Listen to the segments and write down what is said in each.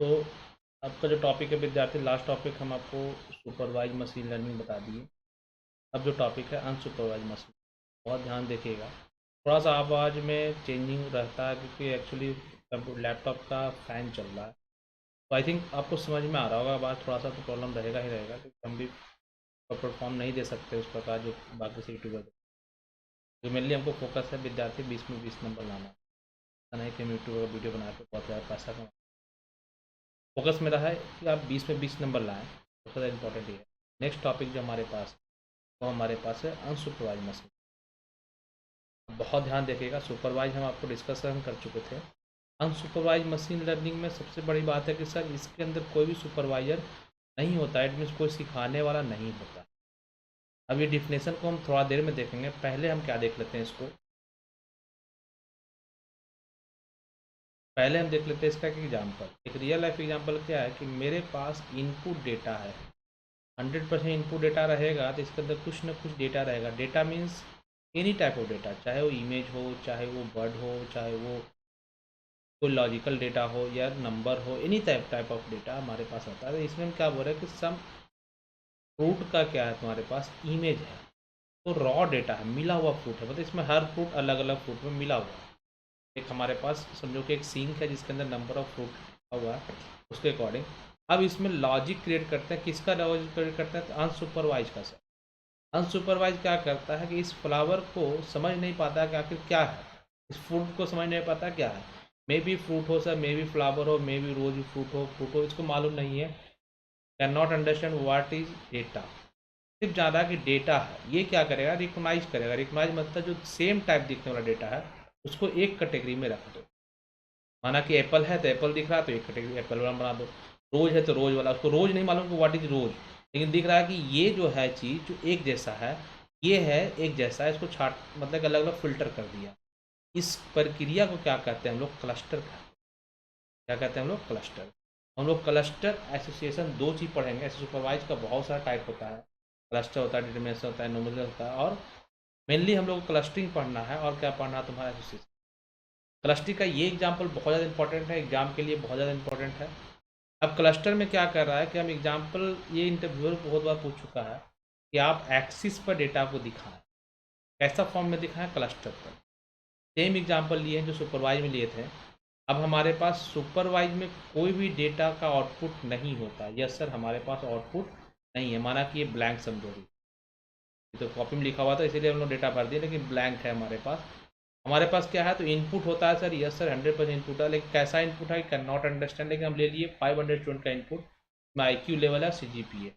तो आपका जो टॉपिक है विद्यार्थी, लास्ट टॉपिक हम आपको सुपरवाइज मशीन लर्निंग बता दिए। अब जो टॉपिक है अनसुपरवाइज मशीन, बहुत ध्यान देखिएगा। थोड़ा सा आवाज़ में चेंजिंग रहता है क्योंकि एक्चुअली लैपटॉप का फ़ैन चल रहा है। तो आई थिंक आपको समझ में आ रहा होगा, आवाज़ थोड़ा सा तो प्रॉब्लम रहेगा ही रहेगा क्योंकि हम भी परफॉर्म नहीं दे सकते उस प्रकार जो बाकी से यूट्यूबर। जो मेनली हमको फोकस है विद्यार्थी 20 में 20 नंबर लाना, ऐसा नहीं कि हम यूट्यूब का वीडियो बना के बहुत ज़्यादा पैसा कमा। फोकस मेरा है कि आप 20 में 20 नंबर लाएँ, सबसे ज़्यादा इंपॉर्टेंट ये है। नेक्स्ट टॉपिक जो हमारे पास है वो हमारे पास है अनसुपरवाइज मशीन। बहुत ध्यान देखिएगा, सुपरवाइज हम आपको डिस्कशन कर चुके थे। अनसुपरवाइज मशीन लर्निंग में सबसे बड़ी बात है कि सर इसके अंदर कोई भी सुपरवाइजर नहीं होता है, इट मीन्स कोई सिखाने वाला नहीं होता। अब ये डिफिनेशन को हम थोड़ा देर में देखेंगे, पहले हम क्या देख लेते हैं इसको। पहले हम देख लेते हैं इसका एक एग्जाम्पल। एक रियल लाइफ एग्जाम्पल क्या है कि मेरे पास इनपुट डेटा है, 100% इनपुट डेटा रहेगा तो इसके अंदर कुछ ना कुछ डेटा रहेगा। Data means any type of data, चाहे वो इमेज हो, चाहे वो वर्ड हो, चाहे वो कोई लॉजिकल डेटा हो या नंबर हो, एनी टाइप ऑफ डेटा हमारे पास आता है। तो इसमें हम क्या बोल रहे हैं कि सम फ्रूट का क्या है, तुम्हारे पास इमेज है तो रॉ डेटा है, मिला हुआ फ्रूट है, मतलब इसमें हर फ्रूट अलग अलग फ्रूट में मिला हुआ है। एक हमारे पास समझो कि एक सिंक है जिसके अंदर नंबर ऑफ फ्रूट हुआ है, उसके अकॉर्डिंग अब इसमें लॉजिक क्रिएट करते हैं। किसका लॉजिक क्रिएट करते हैं? तो अनसुपरवाइज का सर। अनसुपरवाइज क्या करता है कि इस फ्लावर को समझ नहीं पाता कि आखिर क्या है, इस फ्रूट को समझ नहीं पाता क्या है। मे बी फ्रूट हो सर, मे बी फ्लावर हो, मे बी रोज फ्रूट हो, इसको मालूम नहीं है। Can not understand what is data. सिर्फ ज़्यादा कि डेटा है, ये क्या करेगा? रिकॉग्नाइज करेगा। रिकॉग्नाइज मतलब जो सेम टाइप दिखने वाला डेटा है उसको एक कैटेगरी में रख दो। माना कि एप्पल है तो एप्पल दिख रहा है तो एक कैटेगरी एप्पल वाला बना दो। रोज है तो रोज वाला, उसको रोज नहीं मालूम कि व्हाट इज रोज, लेकिन दिख रहा है कि ये जो है चीज़ जो एक जैसा है, ये है एक जैसा है, इसको छाट मतलब अलग अलग फिल्टर कर दिया। इस प्रक्रिया को क्या कहते हैं हम लोग? क्लस्टर कहते हैं। क्या कहते हैं हम लोग? क्लस्टर। हम लोग क्लस्टर एसोसिएशन दो चीज़ पढ़ेंगे। ऐसे सुपरवाइज का बहुत सारा टाइप होता है, क्लस्टर होता है, डिटर्मिनेशन होता है, नोमिनल होता है, और मेनली हम लोग को क्लस्टरिंग पढ़ना है। और क्या पढ़ना है तुम्हारा? एसोसिएशन। क्लस्टरिंग का ये एग्जाम्पल बहुत ज़्यादा इंपॉर्टेंट है, एग्जाम के लिए बहुत ज़्यादा इंपॉर्टेंट है। अब क्लस्टर में क्या कर रहा है कि हम एग्जाम्पल, ये इंटरव्यूअर बहुत बार पूछ चुका है कि आप एक्सिस पर डेटा को दिखाएं, कैसा फॉर्म में दिखाएं? क्लस्टर पर। सेम एग्जाम्पल लिए हैं जो सुपरवाइज में लिए थे। अब हमारे पास सुपरवाइज में कोई भी डेटा का आउटपुट नहीं होता। यस सर, हमारे पास आउटपुट नहीं है। माना कि ये ब्लैंक समझो, तो कॉपी में लिखा हुआ था इसीलिए हम लोग डेटा भर दिए, लेकिन ब्लैंक है हमारे पास। हमारे पास क्या है? तो इनपुट होता है सर। यस सर, 100% इनपुट है, लेकिन कैसा इनपुट है? Can not understand. लेकिन हम ले लिए 500 स्टूडेंट का इनपुट में IQ लेवल है, CGPA।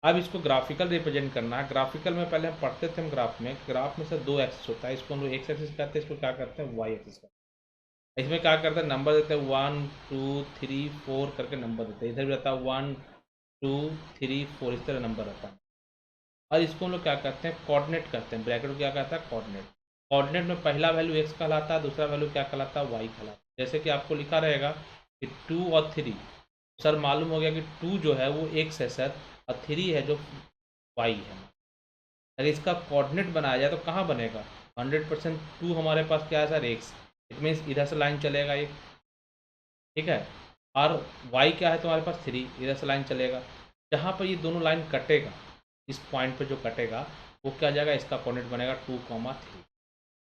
अब इसको ग्राफिकल रिप्रेजेंट करना है। ग्राफिकल में पहले हम पढ़ते थे, हम ग्राफ में सर दो एक्सिस होता है, इसको हम लोग एक्स एक्सिस कहते हैं, इसको क्या करते हैं? वाई एक्सिस करते हैं। इसमें क्या करते हैं? नंबर देते हैं 1 2 3 4 करके नंबर देते हैं। इधर भी रहता है 1 2 3 4, इस तरह नंबर रहता है। और इसको हम लोग क्या करते हैं? कोऑर्डिनेट करते हैं। ब्रैकेट को क्या कहता है? कोऑर्डिनेट। कोऑर्डिनेट में पहला वैल्यू एक्स कहलाता है, दूसरा वैल्यू क्या कहलाता है? वाई कहलाता है। जैसे कि आपको लिखा रहेगा कि 2 और 3, सर मालूम हो गया कि 2 जो है वो एक्स है सर, और 3 है जो वाई है। अगर इसका कोऑर्डिनेट बनाया जाए तो कहाँ बनेगा? 100% 2 हमारे पास क्या है सर? एक्स। इट मीन्स इधर से लाइन चलेगा एक, ठीक है। और वाई क्या है तुम्हारे पास? 3, इधर से लाइन चलेगा। जहाँ पर ये दोनों लाइन कटेगा, इस पॉइंट पे जो कटेगा वो क्या जाएगा? इसका कोऑर्डिनेट बनेगा 2,3।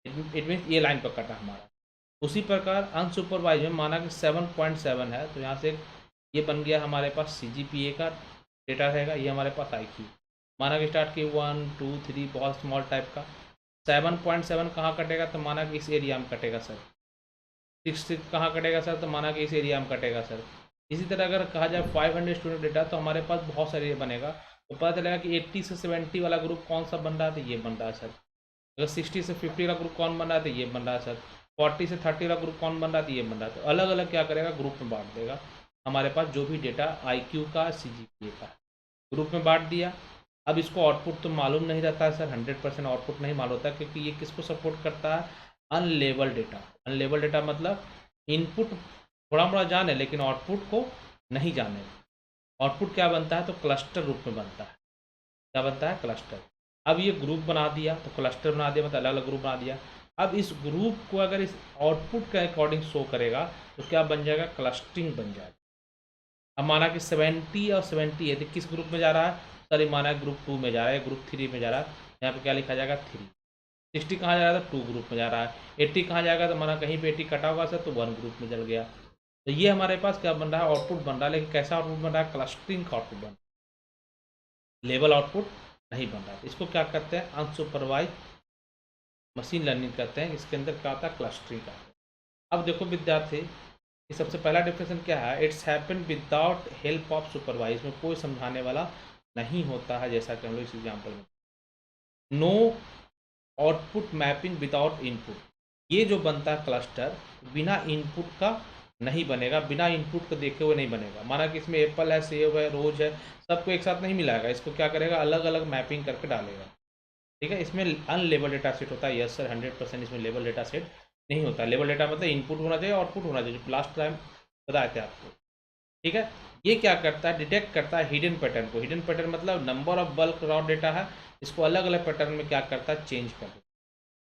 इट मीन्स ये लाइन पर कटा हमारा। उसी प्रकार अनसुपरवाइज में माना कि 7.7 है, तो यहाँ से ये बन गया हमारे पास CGPA का डेटा रहेगा। ये हमारे पास IQ। माना कि स्टार्ट की 1 2 3 बहुत स्मॉल टाइप का। 7.7 कहाँ कटेगा? तो माना कि इस एरिया में कटेगा सर। 6 कहाँ कटेगा सर? तो माना कि इस एरिया में कटेगा सर। इसी तरह अगर कहा जाए 500 स्टूडेंट डेटा, तो हमारे पास बहुत सारे बनेगा। तो पता चलेगा कि 80 से 70 वाला ग्रुप कौन सा बन रहा है? तो ये बन रहा है सर। अगर 60 से 50 वाला ग्रुप कौन बन रहा है? तो ये बन रहा है सर। 40 से 30 वाला ग्रुप कौन बन रहा है? तो ये बन रहा है। तो अलग अलग क्या करेगा? ग्रुप में बांट देगा हमारे पास जो भी डेटा IQ का, CGPA का, ग्रुप में बांट दिया। अब इसको आउटपुट तो मालूम नहीं रहता है सर, 100% आउटपुट नहीं मालूम होता, क्योंकि ये किसको सपोर्ट करता है? Unlabel data. अनलेबल डेटा मतलब इनपुट थोड़ा मोड़ा जाने लेकिन आउटपुट को नहीं जाने। आउटपुट क्या बनता है? तो क्लस्टर रूप में बनता है। क्या बनता है? क्लस्टर। अब ये ग्रुप बना दिया तो क्लस्टर बना दिया, मतलब अलग अलग ग्रुप बना दिया। अब इस ग्रुप को अगर इस आउटपुट के अकॉर्डिंग शो करेगा तो क्या बन जाएगा, क्लस्टरिंग बन जाएगा। अब माना कि 70 और 70 है तो किस ग्रुप में जा रहा है सर, ये माना ग्रुप 2 में जा रहा है, ग्रुप 3 में जा रहा है, यहाँ पे क्या लिखा जाएगा 3। 60 कहाँ जा रहा था, 2 ग्रुप में जा रहा है। 80 कहाँ जाएगा तो माना कहीं पे 80 कटा होगा सर तो 1 ग्रुप में चल गया। तो ये हमारे पास क्या बन रहा है, आउटपुट बन रहा है, लेकिन कैसा आउटपुट बन रहा है, क्लस्टरिंग का आउटपुट बन रहा है, लेवल आउटपुट नहीं बन रहा है। इसको क्या करते हैं, अनसुपरवाइज मशीन लर्निंग करते हैं। इसके अंदर क्या होता है, क्लस्टरिंग का। अब देखो विद्यार्थी, ये सबसे पहला डिफिनेशन क्या है, it's happen without help of supervise, में कोई समझाने वाला नहीं होता है, जैसा कि हम लोग इस एग्जाम्पल में। No output mapping without input, ये जो बनता है क्लस्टर बिना इनपुट का नहीं बनेगा, बिना इनपुट को देखे हुए नहीं बनेगा। माना कि इसमें एप्पल है, सेब है, रोज है, सबको एक साथ नहीं मिलाएगा, इसको क्या करेगा, अलग अलग मैपिंग करके डालेगा। ठीक है, इसमें अनलेबल डेटा सेट होता है। यस सर 100% इसमें लेबल डेटा सेट नहीं होता। लेबल डेटा मतलब इनपुट होना चाहिए, आउटपुट होना चाहिए, जो लास्ट टाइम बताए थे आपको। ठीक है, ये क्या करता है, डिटेक्ट करता है हिडन पैटर्न को। हिडन पैटर्न मतलब number of bulk raw data है, इसको अलग अलग पैटर्न में क्या करता है, चेंज कर देता है।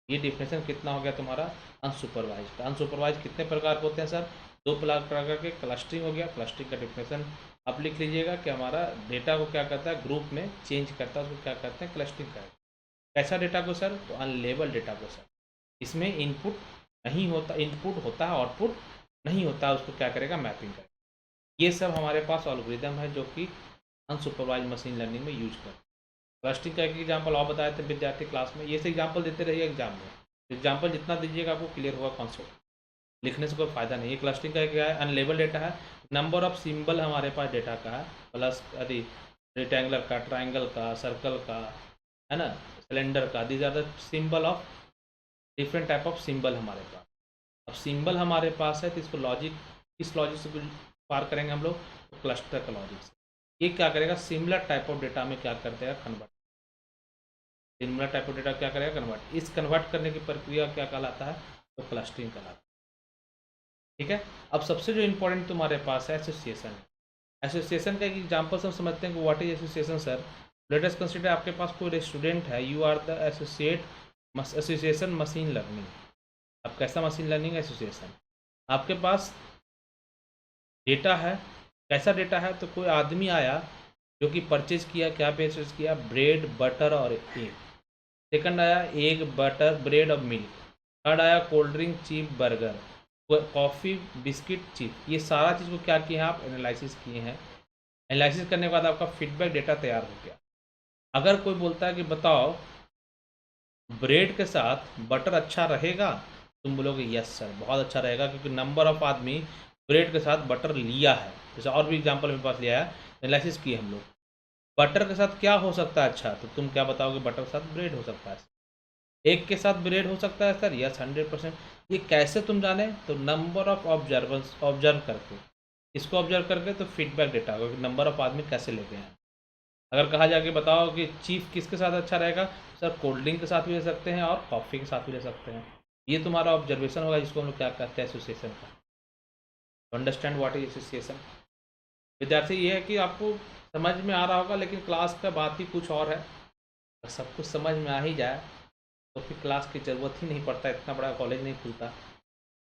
ये डिफिनेशन कितना हो गया तुम्हारा, अनसुपरवाइज का। अनसुपरवाइज कितने प्रकार के होते हैं सर, 2 प्रकार के। क्लस्टरिंग हो गया, क्लस्टरिंग का डिफिनेशन आप लिख लीजिएगा कि हमारा डेटा को क्या करता है, ग्रुप में चेंज करता है, उसको क्या करते हैं, क्लस्टरिंग करते हैं। कैसा डेटा को सर, तो अनलेबल डेटा को सर, इसमें इनपुट नहीं होता, इनपुट होता है आउटपुट नहीं होता, उसको क्या करेगा, मैपिंग करेगा। ये सब हमारे पास एल्गोरिदम है जो कि अनसुपरवाइज मशीन लर्निंग में यूज करते हैं। क्लस्टरिंग का एक एग्जाम्पल और बताए थे विद्यार्थी क्लास में, ये से एग्जाम्पल देते रहिए एग्जाम में। एग्जाम्पल जितना दीजिएगा आपको क्लियर होगा कॉन्सेप्ट, लिखने से कोई फायदा नहीं है। क्लस्टरिंग का क्या है, अनलेबल डेटा है, नंबर ऑफ सिंबल हमारे पास डेटा का है, प्लस यदि रेक्टेंगुलर का, ट्राइंगल का, सर्कल का, है ना, सिलेंडर का, these are the symbol of different type of symbol हमारे पास। अब सिंबल हमारे पास है तो इसको लॉजिक, किस लॉजिक से पार करेंगे हम लोग, तो क्लस्टर का लॉजिक से। ये क्या करेगा, सिमिलर टाइप ऑफ डेटा में क्या कर देगा, convert. Similar type of data क्या करेगा, कन्वर्ट। इस कन्वर्ट करने की प्रक्रिया क्या कहलाता है, तो क्लस्टरिंग कहलाता है। ठीक है, अब सबसे जो इंपॉर्टेंट तुम्हारे पास है एसोसिएशन है। एसोसिएशन का एक एग्जाम्पल हम समझते हैं कि what is association sir. Let us consider आपके पास कोई स्टूडेंट है, you are the association machine learning. अब कैसा मशीन लर्निंग एसोसिएशन, आपके पास डेटा है, कैसा डेटा है, तो कोई आदमी आया जो कि परचेज किया, क्या परचेज किया, ब्रेड बटर और एग। सेकंड आया एग बटर ब्रेड और मिल्क। थर्ड आया cold drink chip burger, coffee biscuit chip. ये सारा चीज़ को क्या किए हैं आप, एनालिसिस किए हैं। एनालिसिस करने के बाद आपका फीडबैक डेटा तैयार हो गया। अगर कोई बोलता है कि बताओ ब्रेड के साथ बटर अच्छा रहेगा, तुम बोलोगे यस सर बहुत अच्छा रहेगा, क्योंकि नंबर ऑफ आदमी ब्रेड के साथ बटर लिया है। जैसे और भी एग्जांपल मेरे पास लिया है, एनालिसिस किए हम लोग, बटर के साथ क्या हो सकता है अच्छा, तो तुम क्या बताओगे, बटर के साथ ब्रेड हो सकता है। एग के साथ ब्रेड हो सकता है सर, यस 100%। ये कैसे तुम जाने, तो नंबर ऑफ ऑब्जर्व करके, इसको ऑब्जर्व करके तो फीडबैक डेटा होगा कि नंबर ऑफ आदमी कैसे लेते हैं। अगर कहा जाके बताओ कि चीफ किसके साथ अच्छा रहेगा, सर कोल्ड ड्रिंक के साथ भी ले सकते हैं और कॉफ़ी के साथ भी ले सकते हैं। ये तुम्हारा ऑब्जर्वेशन होगा, जिसको हम लोग क्या कहते हैं, एसोसिएशन का। Understand what is association. विद्यार्थी ये है कि आपको समझ में आ रहा होगा, लेकिन क्लास का बात ही कुछ और है। अगर सब कुछ समझ में आ ही जाए तो फिर क्लास की ज़रूरत ही नहीं पड़ता, इतना बड़ा कॉलेज नहीं खुलता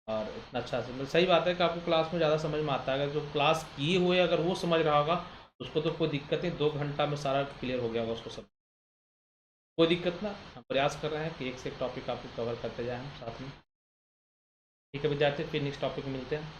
और इतना अच्छा मतलब सही बात है कि आपको क्लास में ज़्यादा समझ में आता है। अगर जो क्लास किए हुए अगर वो समझ रहा होगा उसको तो कोई दिक्कत नहीं, 2 घंटा में सारा क्लियर हो गया होगा उसको सब, कोई दिक्कत ना। हम प्रयास कर रहे हैं कि एक से एक टॉपिक आपको कवर करते जाएँ हम साथ में। ठीक है विद्यार्थी, फिर नेक्स्ट टॉपिक में मिलते हैं।